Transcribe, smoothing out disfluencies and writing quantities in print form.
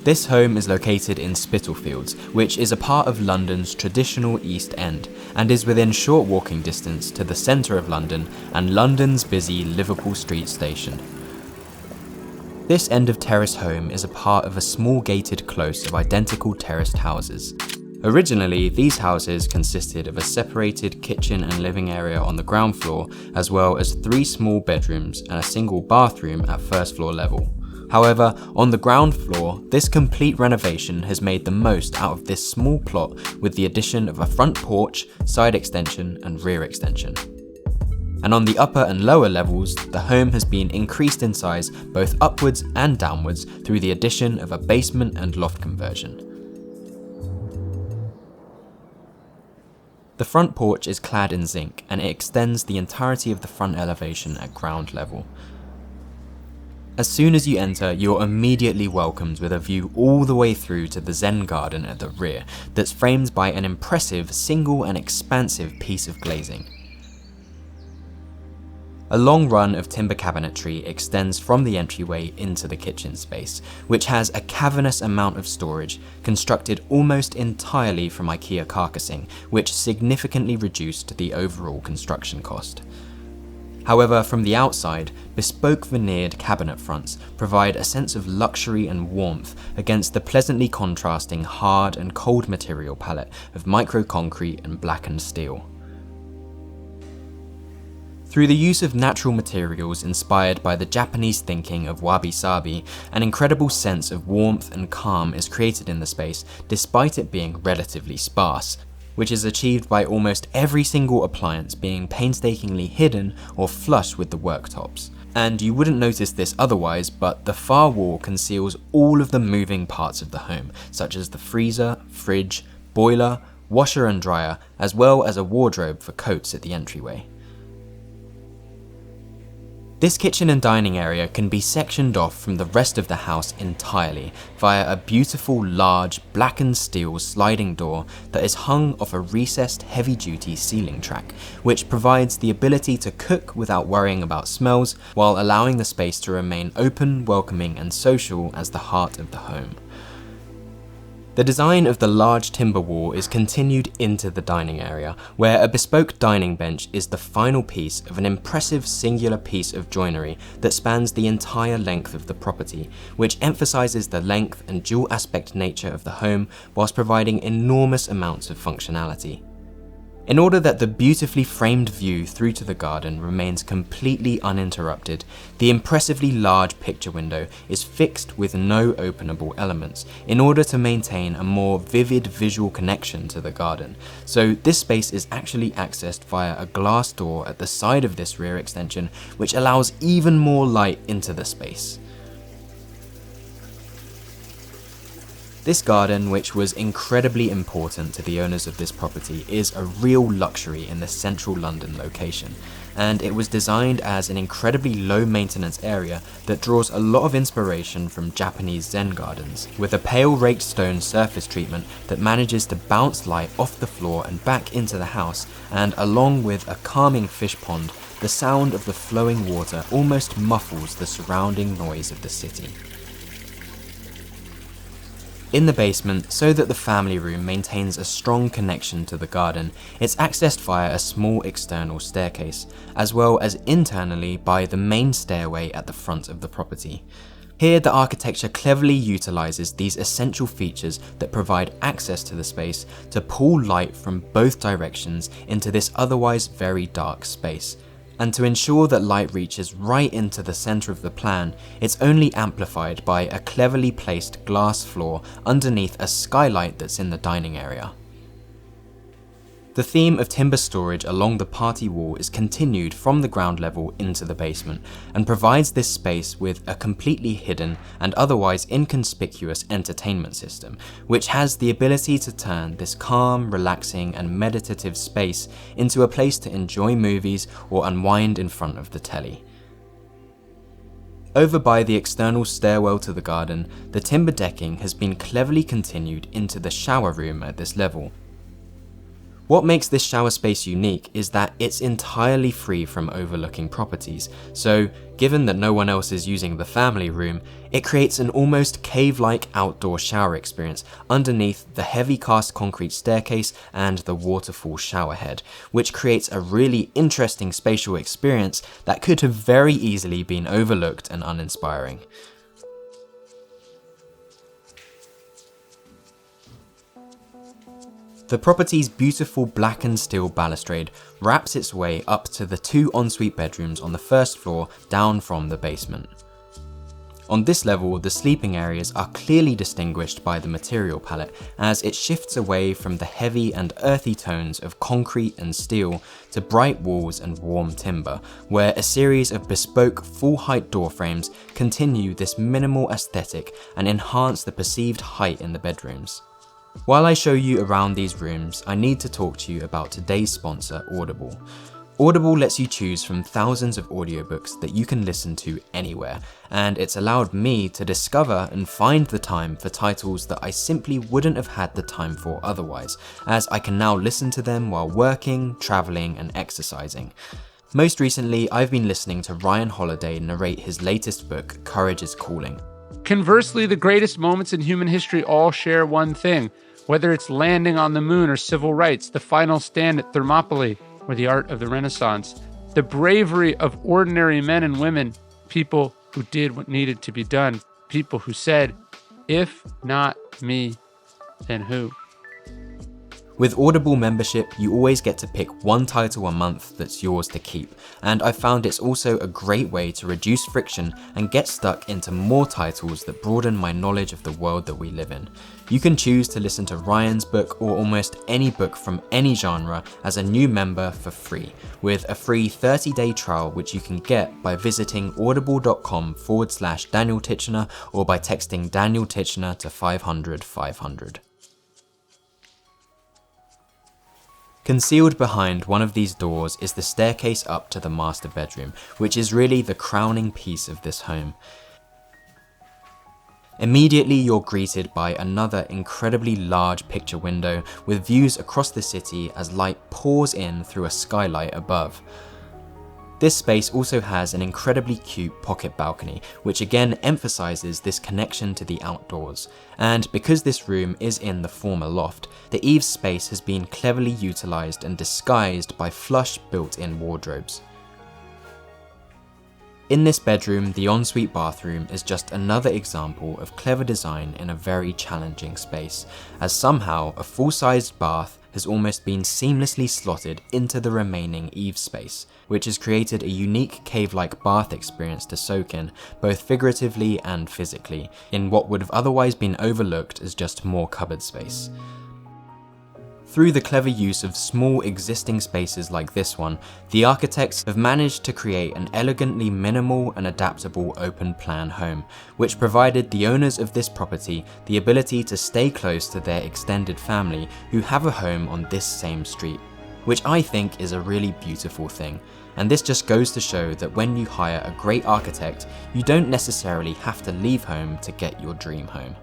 This home is located in Spitalfields, which is a part of London's traditional East End, and is within short walking distance to the centre of London and London's busy Liverpool Street station. This end of terrace home is a part of a small gated close of identical terraced houses. Originally, these houses consisted of a separated kitchen and living area on the ground floor, as well as 3 small bedrooms and a single bathroom at first floor level. However, on the ground floor, this complete renovation has made the most out of this small plot with the addition of a front porch, side extension and rear extension. And on the upper and lower levels, the home has been increased in size both upwards and downwards through the addition of a basement and loft conversion. The front porch is clad in zinc and it extends the entirety of the front elevation at ground level. As soon as you enter, you're immediately welcomed with a view all the way through to the Zen garden at the rear that's framed by an impressive single and expansive piece of glazing. A long run of timber cabinetry extends from the entryway into the kitchen space, which has a cavernous amount of storage constructed almost entirely from IKEA carcassing, which significantly reduced the overall construction cost. However, from the outside, bespoke veneered cabinet fronts provide a sense of luxury and warmth against the pleasantly contrasting hard and cold material palette of microconcrete and blackened steel. Through the use of natural materials inspired by the Japanese thinking of wabi-sabi, an incredible sense of warmth and calm is created in the space despite it being relatively sparse, which is achieved by almost every single appliance being painstakingly hidden or flush with the worktops. And you wouldn't notice this otherwise, but the far wall conceals all of the moving parts of the home, such as the freezer, fridge, boiler, washer and dryer, as well as a wardrobe for coats at the entryway. This kitchen and dining area can be sectioned off from the rest of the house entirely via a beautiful large blackened steel sliding door that is hung off a recessed heavy-duty ceiling track, which provides the ability to cook without worrying about smells while allowing the space to remain open, welcoming and social as the heart of the home. The design of the large timber wall is continued into the dining area, where a bespoke dining bench is the final piece of an impressive singular piece of joinery that spans the entire length of the property, which emphasises the length and dual aspect nature of the home whilst providing enormous amounts of functionality. In order that the beautifully framed view through to the garden remains completely uninterrupted, the impressively large picture window is fixed with no openable elements in order to maintain a more vivid visual connection to the garden. So this space is actually accessed via a glass door at the side of this rear extension, which allows even more light into the space. This garden, which was incredibly important to the owners of this property, is a real luxury in the central London location, and it was designed as an incredibly low maintenance area that draws a lot of inspiration from Japanese Zen gardens, with a pale raked stone surface treatment that manages to bounce light off the floor and back into the house, and along with a calming fish pond, the sound of the flowing water almost muffles the surrounding noise of the city. In the basement, so that the family room maintains a strong connection to the garden, it's accessed via a small external staircase, as well as internally by the main stairway at the front of the property. Here, the architecture cleverly utilises these essential features that provide access to the space to pull light from both directions into this otherwise very dark space. And to ensure that light reaches right into the centre of the plan, it's only amplified by a cleverly placed glass floor underneath a skylight that's in the dining area. The theme of timber storage along the party wall is continued from the ground level into the basement, and provides this space with a completely hidden and otherwise inconspicuous entertainment system, which has the ability to turn this calm, relaxing and meditative space into a place to enjoy movies or unwind in front of the telly. Over by the external stairwell to the garden, the timber decking has been cleverly continued into the shower room at this level, What makes this shower space unique is that it's entirely free from overlooking properties, so given that no one else is using the family room, it creates an almost cave-like outdoor shower experience underneath the heavy cast concrete staircase and the waterfall shower head, which creates a really interesting spatial experience that could have very easily been overlooked and uninspiring. The property's beautiful blackened steel balustrade wraps its way up to the 2 ensuite bedrooms on the first floor down from the basement. On this level, the sleeping areas are clearly distinguished by the material palette as it shifts away from the heavy and earthy tones of concrete and steel to bright walls and warm timber, where a series of bespoke full-height door frames continue this minimal aesthetic and enhance the perceived height in the bedrooms. While I show you around these rooms, I need to talk to you about today's sponsor, Audible. Audible lets you choose from thousands of audiobooks that you can listen to anywhere, and it's allowed me to discover and find the time for titles that I simply wouldn't have had the time for otherwise, as I can now listen to them while working, traveling, and exercising. Most recently, I've been listening to Ryan Holiday narrate his latest book, Courage is Calling. Conversely, the greatest moments in human history all share one thing. Whether it's landing on the moon or civil rights, the final stand at Thermopylae or the art of the Renaissance, the bravery of ordinary men and women, people who did what needed to be done, people who said, if not me, then who? With Audible membership, you always get to pick one title a month that's yours to keep, and I found it's also a great way to reduce friction and get stuck into more titles that broaden my knowledge of the world that we live in. You can choose to listen to Ryan's book or almost any book from any genre as a new member for free, with a free 30-day trial which you can get by visiting audible.com/Daniel Titchener or by texting Daniel Titchener to 500 500. Concealed behind one of these doors is the staircase up to the master bedroom, which is really the crowning piece of this home. Immediately you're greeted by another incredibly large picture window with views across the city as light pours in through a skylight above. This space also has an incredibly cute pocket balcony, which again emphasizes this connection to the outdoors. And because this room is in the former loft, the eaves space has been cleverly utilized and disguised by flush built-in wardrobes. In this bedroom, the ensuite bathroom is just another example of clever design in a very challenging space, as somehow a full-sized bath has almost been seamlessly slotted into the remaining eaves space, which has created a unique cave-like bath experience to soak in, both figuratively and physically, in what would have otherwise been overlooked as just more cupboard space. Through the clever use of small existing spaces like this one, the architects have managed to create an elegantly minimal and adaptable open plan home, which provided the owners of this property the ability to stay close to their extended family who have a home on this same street, which I think is a really beautiful thing. And this just goes to show that when you hire a great architect, you don't necessarily have to leave home to get your dream home.